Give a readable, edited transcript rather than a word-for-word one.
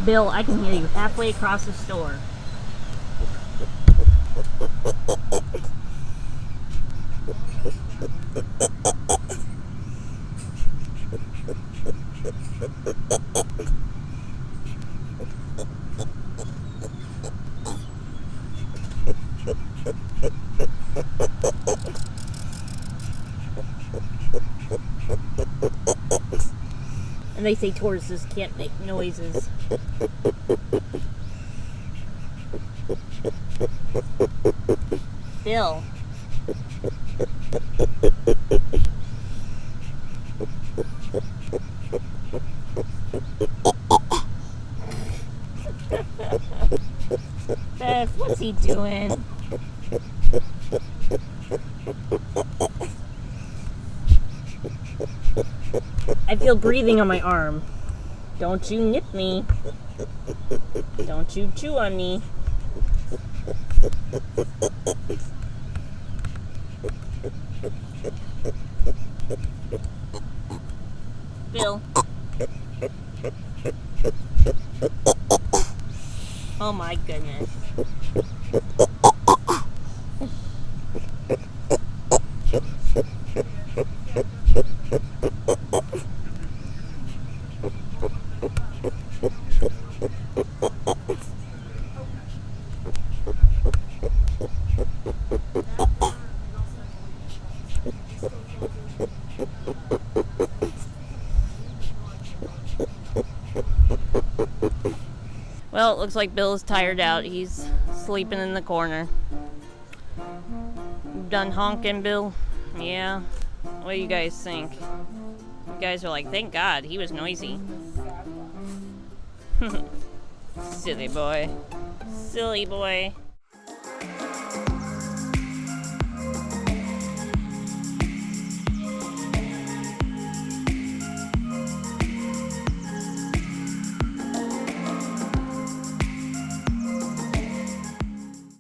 Bill, I can hear you halfway across the store. And they say tortoises can't make noises. Bill. Beth, what's he doing? I feel breathing on my arm. Don't you nip me. Don't you chew on me. Bill. Oh my goodness. Well, it looks like Bill's tired out. He's sleeping in the corner. Done honking, Bill? Yeah. What do you guys think? You guys are like, thank God, he was noisy. Silly boy. Silly boy.